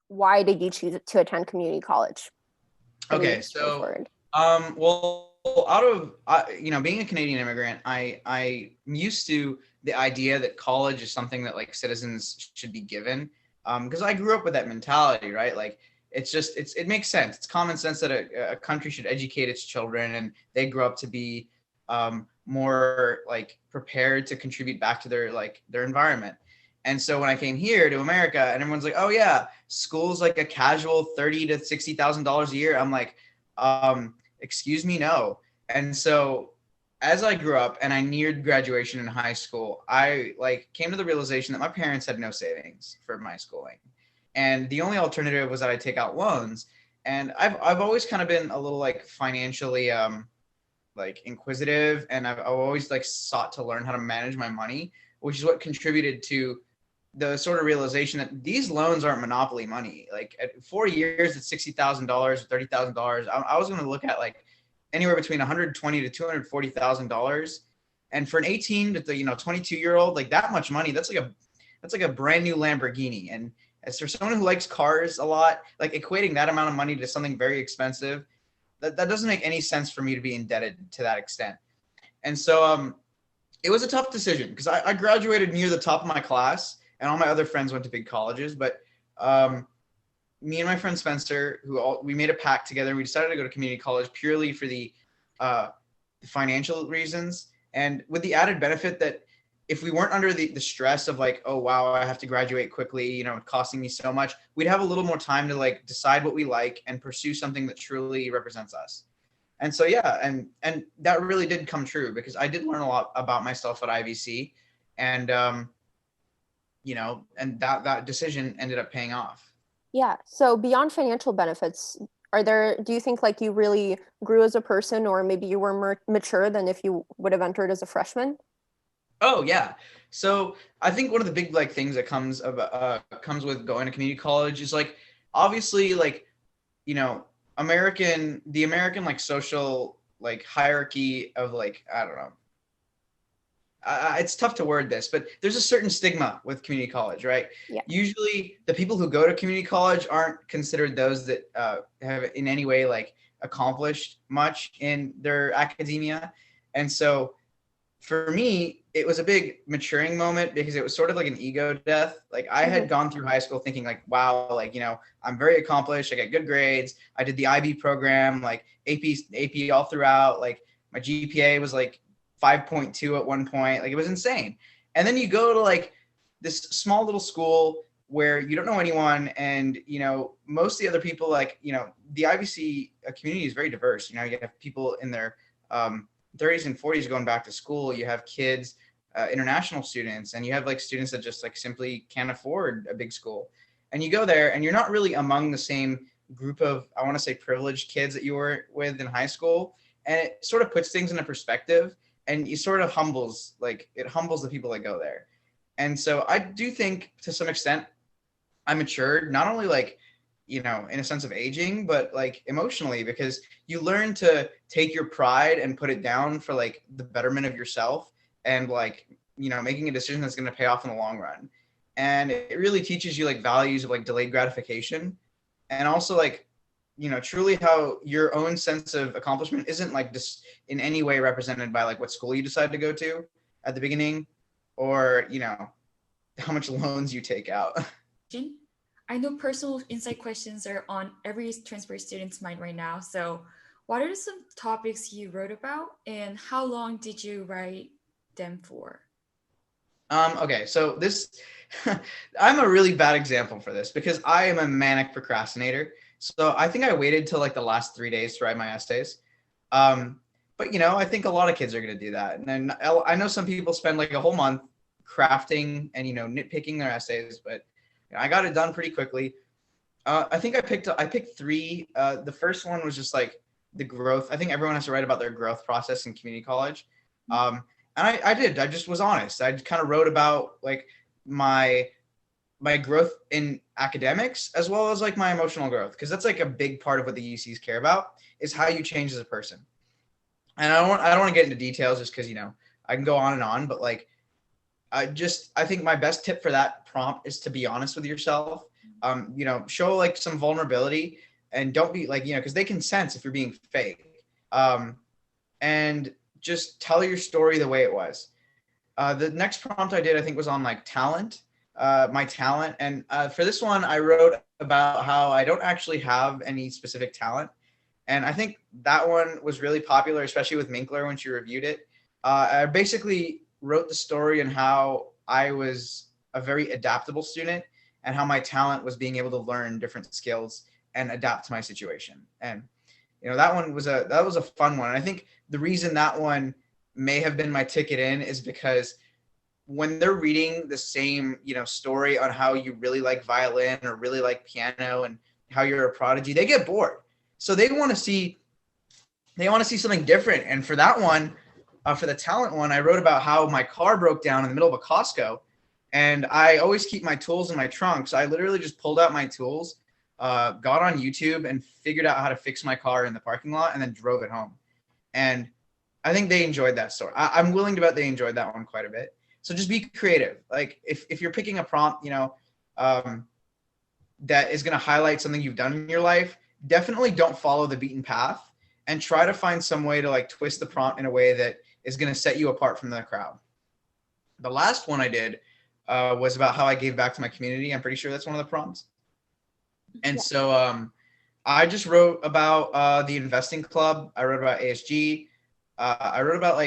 why did you choose to attend community college? Okay, Pretty so straightforward. well, out of being a Canadian immigrant, I'm used to the idea that college is something that like citizens should be given. Because I grew up with that mentality, right? Like it makes sense. It's common sense that a country should educate its children and they grow up to be more like prepared to contribute back to their environment. And so when I came here to America and everyone's like, oh yeah, school's like a casual $30,000 to $60,000 a year. I'm like, excuse me, no. And so as I grew up and I neared graduation in high school, I like came to the realization that my parents had no savings for my schooling. And the only alternative was that I take out loans. And I've always kind of been a little like financially like inquisitive, and I've always like sought to learn how to manage my money, which is what contributed to the sort of realization that these loans aren't monopoly money. Like at 4 years, it's $60,000 or $30,000. I was going to look at like anywhere between 120 to $240,000, and for an 18 to 22-year-old, like that much money, that's like a brand new Lamborghini. And as for someone who likes cars a lot, like equating that amount of money to something very expensive, that doesn't make any sense for me to be indebted to that extent. And so it was a tough decision because I graduated near the top of my class, and all my other friends went to big colleges. But me and my friend Spencer, we made a pact together, and we decided to go to community college purely for the financial reasons, and with the added benefit that if we weren't under the stress of like, oh wow, I have to graduate quickly, costing me so much, we'd have a little more time to like decide what we like and pursue something that truly represents us. And so yeah, and that really did come true because I did learn a lot about myself at IVC, and and that decision ended up paying off. Yeah. So beyond financial benefits, do you think like you really grew as a person, or maybe you were more mature than if you would have entered as a freshman? Oh yeah. So I think one of the big like things that comes with going to community college is like obviously like you know the American like social like hierarchy of like I don't know. It's tough to word this, but there's a certain stigma with community college, right? Yeah. Usually, the people who go to community college aren't considered those that have in any way like accomplished much in their academia, and so for me, it was a big maturing moment because it was sort of like an ego death. Like I had Hmm. gone through high school thinking like, wow, like, I'm very accomplished. I got good grades. I did the IB program, like AP all throughout. Like my GPA was like 5.2 at one point. Like it was insane. And then you go to like this small little school where you don't know anyone, and most of the other people, like the IBC community is very diverse. You have people in their 30s and 40s going back to school. You have kids, international students, and you have like students that just like simply can't afford a big school. And you go there and you're not really among the same group of, I want to say, privileged kids that you were with in high school. And it sort of puts things into perspective, and you sort of it humbles the people that go there. And so I do think to some extent I matured, not only like, in a sense of aging, but like emotionally, because you learn to take your pride and put it down for like the betterment of yourself, and like, making a decision that's going to pay off in the long run. And it really teaches you like values of like delayed gratification, and also like, truly how your own sense of accomplishment isn't like just in any way represented by like what school you decide to go to at the beginning, or, how much loans you take out. I know personal insight questions are on every transfer student's mind right now. So, what are some topics you wrote about, and how long did you write them for? Okay, so this, I'm a really bad example for this because I am a manic procrastinator. So I think I waited till like the last 3 days to write my essays. Um, but I think a lot of kids are going to do that. And then I know some people spend like a whole month crafting and nitpicking their essays, but I got it done pretty quickly. I think I picked three. The first one was just like the growth. I think everyone has to write about their growth process in community college. And I did. I just was honest. I kind of wrote about like my growth in academics as well as like my emotional growth, because that's like a big part of what the UCs care about is how you change as a person. And I don't want to get into details just because I can go on and on, but like I think my best tip for that prompt is to be honest with yourself Show like some vulnerability, and don't be like, because they can sense if you're being fake. And just tell your story the way it was. The next prompt I did, I think, was on like talent, my talent. And for this one, I wrote about how I don't actually have any specific talent. And I think that one was really popular, especially with Minkler when she reviewed it. I basically wrote the story on how I was a very adaptable student and how my talent was being able to learn different skills and adapt to my situation. And that one was a fun one. And I think the reason that one may have been my ticket in is because when they're reading the same, story on how you really like violin or really like piano and how you're a prodigy, they get bored. So they want to see something different. And for that one, for the talent one, I wrote about how my car broke down in the middle of a Costco, and I always keep my tools in my trunk. So I literally just pulled out my tools, got on YouTube and figured out how to fix my car in the parking lot, and then drove it home. And I think they enjoyed that story. I'm willing to bet they enjoyed that one quite a bit. So just be creative. Like if you're picking a prompt, that is going to highlight something you've done in your life, definitely don't follow the beaten path and try to find some way to like twist the prompt in a way that is going to set you apart from the crowd. The last one I did was about how I gave back to my community. I'm pretty sure that's one of the prompts. And so I just wrote about the investing club. I wrote about ASG. I wrote about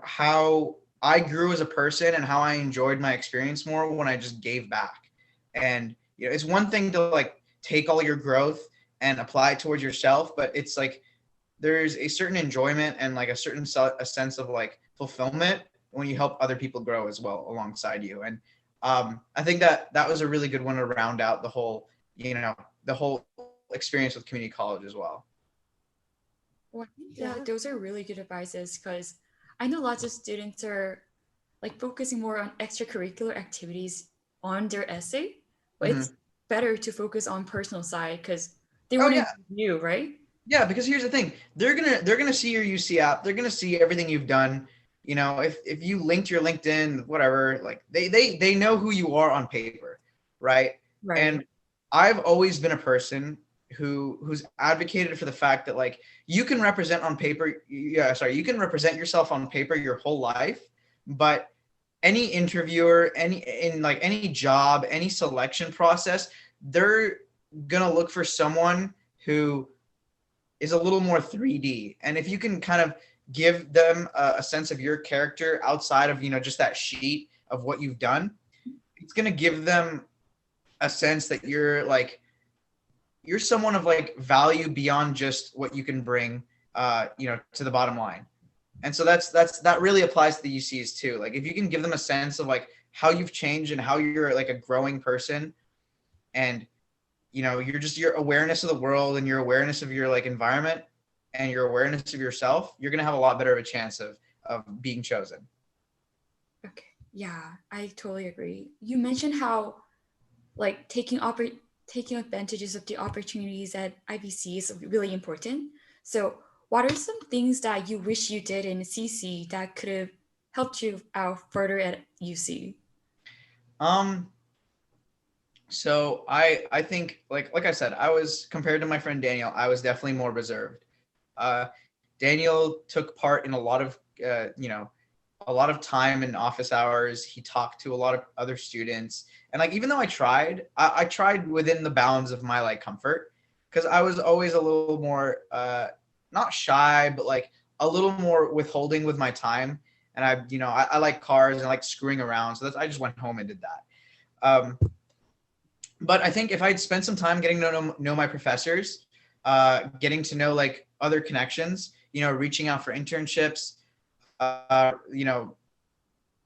how I grew as a person and how I enjoyed my experience more when I just gave back. And it's one thing to like take all your growth and apply it towards yourself, but it's like there's a certain enjoyment and like a sense of like fulfillment when you help other people grow as well alongside you. And I think that was a really good one to round out the whole experience with community college as well. Well, those are really good advices, because I know lots of students are like focusing more on extracurricular activities on their essay, but it's better to focus on personal side because they want to you, right? Yeah, because here's the thing. They're gonna see your UC app. They're gonna see everything you've done. If you linked your LinkedIn, whatever, like they know who you are on paper, right? Right. And I've always been a person who's advocated for the fact that like you can represent you can represent yourself on paper your whole life, but any interviewer, any job, any selection process, they're gonna look for someone who is a little more 3D. And if you can kind of give them a sense of your character outside of just that sheet of what you've done, it's gonna give them a sense that you're someone of like value beyond just what you can bring to the bottom line. And so that really applies to the UCs too. Like if you can give them a sense of like how you've changed and how you're like a growing person, and your awareness of the world and your awareness of your like environment and your awareness of yourself, you're going to have a lot better of a chance of being chosen. Okay. Yeah, I totally agree. You mentioned how like taking advantages of the opportunities at IBC is really important. So what are some things that you wish you did in CC that could have helped you out further at UC? So I think like I said, I was, compared to my friend Daniel, I was definitely more reserved. Daniel took part in a lot of time in office hours. He talked to a lot of other students. And like, even though I tried within the bounds of my like comfort, because I was always a little more, not shy, but like a little more withholding with my time. And I like cars and I like screwing around. So I just went home and did that. But I think if I'd spent some time getting to know my professors, getting to know like other connections, reaching out for internships,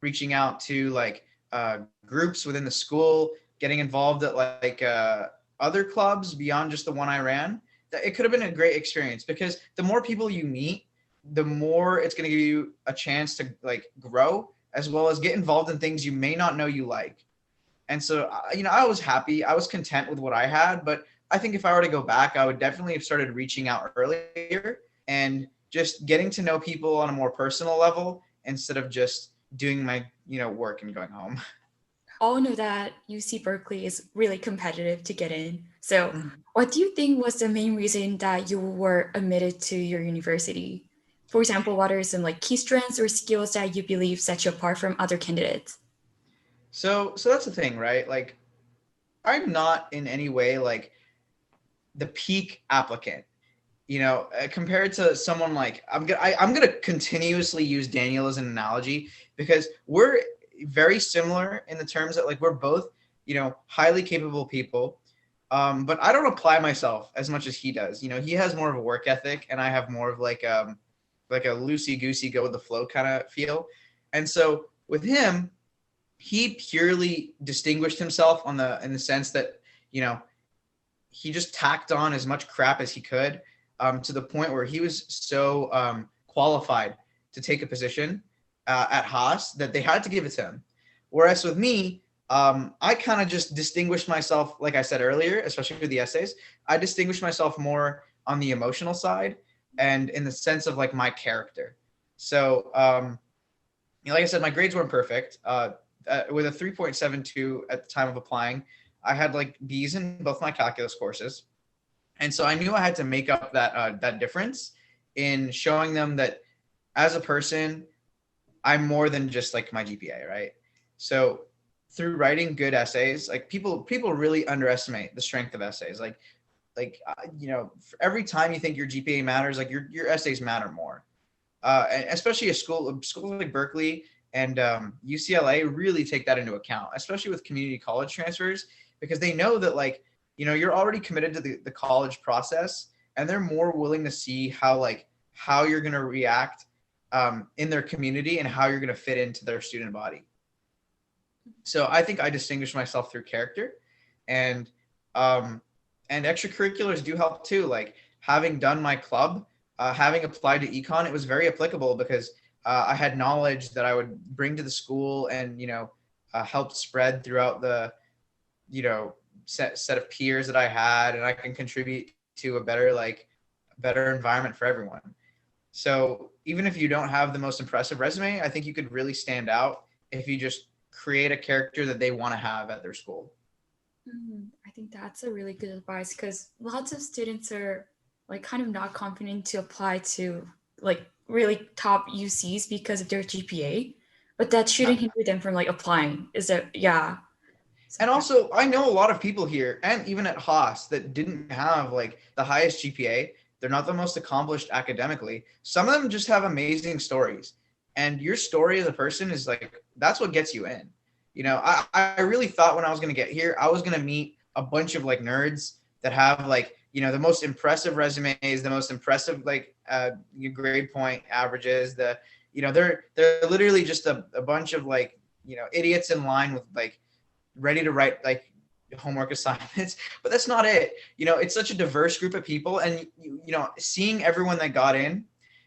reaching out to like groups within the school, getting involved at like other clubs beyond just the one I ran, it could have been a great experience, because the more people you meet, the more it's going to give you a chance to like grow, as well as get involved in things you may not know you like. And so, I was happy. I was content with what I had, but I think if I were to go back, I would definitely have started reaching out earlier and just getting to know people on a more personal level instead of just doing my, work and going home. all know that UC Berkeley is really competitive to get in. So what do you think was the main reason that you were admitted to your university? For example, what are some like key strengths or skills that you believe set you apart from other candidates? So that's the thing, right? Like, I'm not in any way like the peak applicant, compared to someone like I'm gonna continuously use Daniel as an analogy because we're very similar in the terms that like we're both, highly capable people. But I don't apply myself as much as he does. He has more of a work ethic and I have more of like a loosey goosey go with the flow kind of feel. And so with him, he purely distinguished himself in the sense that, he just tacked on as much crap as he could, to the point where he was so qualified to take a position at Haas that they had to give it to him. Whereas with me, I kind of just distinguished myself, like I said earlier, especially with the essays, I distinguished myself more on the emotional side and in the sense of like my character. So, like I said, my grades weren't perfect. With a 3.72 at the time of applying, I had like B's in both my calculus courses. And so I knew I had to make up that difference in showing them that as a person, I'm more than just like my GPA, right? So through writing good essays, like people really underestimate the strength of essays. For every time you think your GPA matters, like your essays matter more. And especially a school like Berkeley and UCLA really take that into account, especially with community college transfers, because they know that like, you're already committed to the college process and they're more willing to see how you're going to react in their community and how you're going to fit into their student body. So I think I distinguish myself through character, and extracurriculars do help too. Like having done my club, having applied to econ, it was very applicable because I had knowledge that I would bring to the school and, help spread throughout the, set of peers that I had, and I can contribute to a better environment for everyone. So even if you don't have the most impressive resume, I think you could really stand out if you just create a character that they want to have at their school. I think that's a really good advice because lots of students are like kind of not confident to apply to like really top UCs because of their GPA, but that shouldn't hinder them from like applying. Is that, yeah. And also, I know a lot of people here, and even at Haas, that didn't have like the highest GPA. They're not the most accomplished academically. Some of them just have amazing stories. And your story as a person is like, that's what gets you in. I really thought when I was going to get here, I was going to meet a bunch of like nerds that have like, the most impressive resumes, the most impressive like grade point averages. They're literally just a bunch of like, idiots in line with like ready to write like homework assignments, but that's not it. It's such a diverse group of people, and seeing everyone that got in,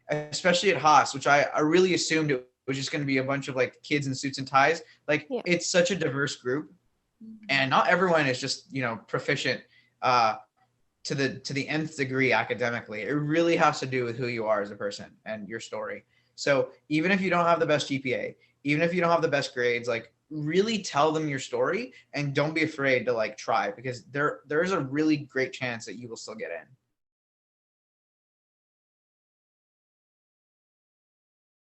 especially at Haas, which I really assumed it was just going to be a bunch of like kids in suits and ties. Like It's such a diverse group, and not everyone is just proficient to the nth degree academically. It really has to do with who you are as a person and your story. So even if you don't have the best GPA, even if you don't have the best grades, like really tell them your story and don't be afraid to like try, because there is a really great chance that you will still get in.